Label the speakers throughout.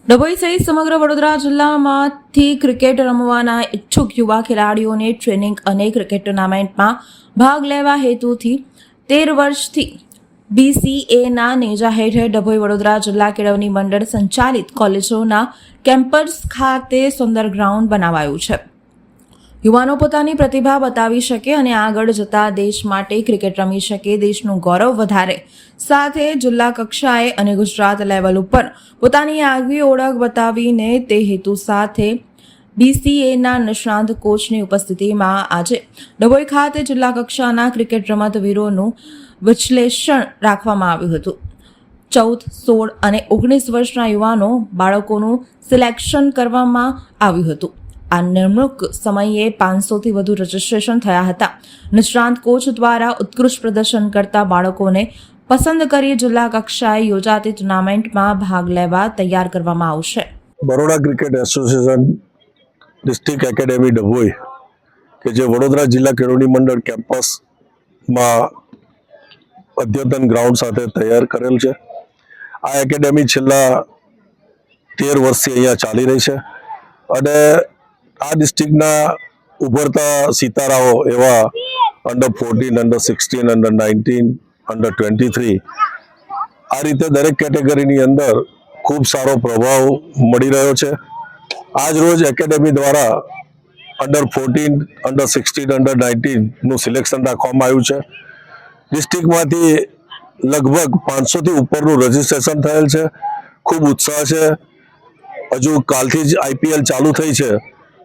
Speaker 1: ડભોઈ સહિત સમગ્ર વડોદરા જિલ્લામાંથી ક્રિકેટ રમવાના ઇચ્છુક યુવા ખેલાડીઓને ટ્રેનિંગ અને ક્રિકેટ ટુર્નામેન્ટમાં ભાગ લેવા હેતુથી 13 વર્ષથી BCAના નેજા હેઠળ ડભોઈ વડોદરા જિલ્લા કેળવણી મંડળ સંચાલિત કોલેજોના કેમ્પસ ખાતે સુંદર ગ્રાઉન્ડ બનાવાયું છે। યુવાનો પોતાની પ્રતિભા બતાવી શકે અને આગળ જતા દેશ માટે ક્રિકેટ રમી શકે, દેશનું ગૌરવ વધારે, સાથે જિલ્લા કક્ષાએ અને ગુજરાત લેવલ ઉપર પોતાની આગવી ઓળખ બતાવીને તે હેતુ સાથે BCAના નિષ્ણાંત કોચની ઉપસ્થિતિમાં આજે ડભોઈ ખાતે જિલ્લા કક્ષાના ક્રિકેટ રમતવીરોનું વિશ્લેષણ રાખવામાં આવ્યું હતું। 14, 16 અને 19 વર્ષના યુવાનો બાળકોનું સિલેક્શન કરવામાં આવ્યું હતું। આ નિમણૂક સમયે 500થી વધુ રજીસ્ટ્રેશન થયા હતા। નિષ્ણાંત કોચ દ્વારા ઉત્કૃષ્ટ પ્રદર્શન કરતા બાળકોને પસંદ કરી જિલ્લા કક્ષાએ યોજાતી ટુર્નામેન્ટમાં ભાગ લેવા તૈયાર કરવામાં આવશે।
Speaker 2: Baroda cricket association district academy Dabhoi કે જે વડોદરા જિલ્લા કેળવણી મંડળ કેમ્પસમાં અદ્યતન ગ્રાઉન્ડ સાથે તૈયાર કરેલ છે। આ એકેડેમી છેલ્લા 13 વર્ષથી અહીંયા ચાલી રહી છે અને આ ડિસ્ટ્રિક્ટના ઉભરતા સિતારાઓ એવા અંડર 14, અંડર 16, અંડર 19, અંડર 23 આ રીતે દરેક કેટેગરીની અંદર ખૂબ સારો પ્રભાવ મળી રહ્યો છે। આજ રોજ એકેડેમી દ્વારા અંડર 14, અંડર 16, અંડર 19નું સિલેક્શન રાખવામાં આવ્યું છે। ડિસ્ટ્રિક્ટમાંથી લગભગ 500થી ઉપરનું રજીસ્ટ્રેશન થયેલ છે। ખૂબ ઉત્સાહ છે। હજુ કાલથી જ IPL ચાલુ થઈ છે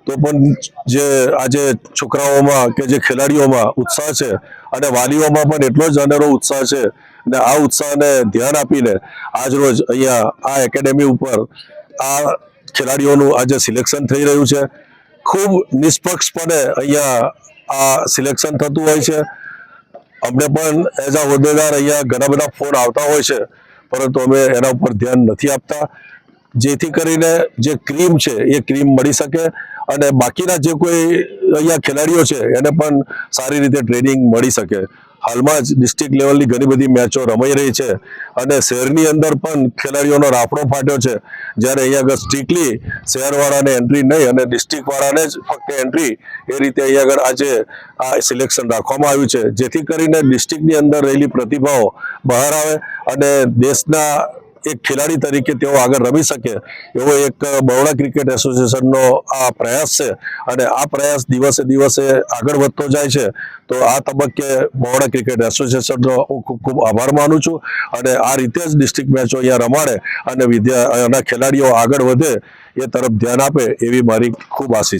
Speaker 2: તો પણ જે આજે છોકરાઓમાં કે જે ખેલાડીઓમાં ઉત્સાહ છે અને વાલીઓમાં પણ એટલો જ અનેરો ઉત્સાહ છે અને આ ઉત્સાહને ધ્યાન આપીને આજ રોજ અહીંયા આ એકેડેમી ઉપર આ ખેલાડીઓનું આજે સિલેક્શન થઈ રહ્યું છે। ખૂબ નિષ્પક્ષપણે અહીંયા આ સિલેક્શન થતું હોય છે। અમને પણ એઝ અ હોદ્દેદાર અહીંયા ઘણા બધા ફોન આવતા હોય છે, પરંતુ અમે એના ઉપર ધ્યાન નથી આપતા, જેથી કરીને જે ક્રીમ છે એ ક્રીમ મળી શકે અને બાકીના જે કોઈ અહીંયા ખેલાડીઓ છે એને પણ સારી રીતે ટ્રેનિંગ મળી શકે। હાલમાં જ ડિસ્ટ્રિક્ટ લેવલની ઘણી બધી મેચો રમાઈ રહી છે અને શહેરની અંદર પણ ખેલાડીઓનો રાફડો ફાટ્યો છે, જ્યારે અહીંયા આગળ સ્ટ્રિક્ટલી શહેરવાળાને એન્ટ્રી નહીં અને ડિસ્ટ્રિક્ટવાળાને જ ફક્ત એન્ટ્રી એ રીતે અહીંયા આગળ આજે આ સિલેક્શન રાખવામાં આવ્યું છે, જેથી કરીને ડિસ્ટ્રિક્ટની અંદર રહેલી પ્રતિભાઓ બહાર આવે અને દેશના એક ખેલાડી તરીકે તેઓ આગળ રમી શકે એવો એક બરોડા ક્રિકેટ એસોસિએશનનો આ પ્રયાસ છે અને આ પ્રયાસ દિવસે દિવસે આગળ વધતો જાય છે। તો આ તબક્કે બરોડા ક્રિકેટ એસોસિએશનનો હું ખૂબ ખૂબ આભાર માનું છું અને આ રીતે જ ડિસ્ટ્રિક્ટ મેચો અહીંયા રમાડે અને ખેલાડીઓ આગળ વધે એ તરફ ધ્યાન આપે એવી મારી ખૂબ આશીષ।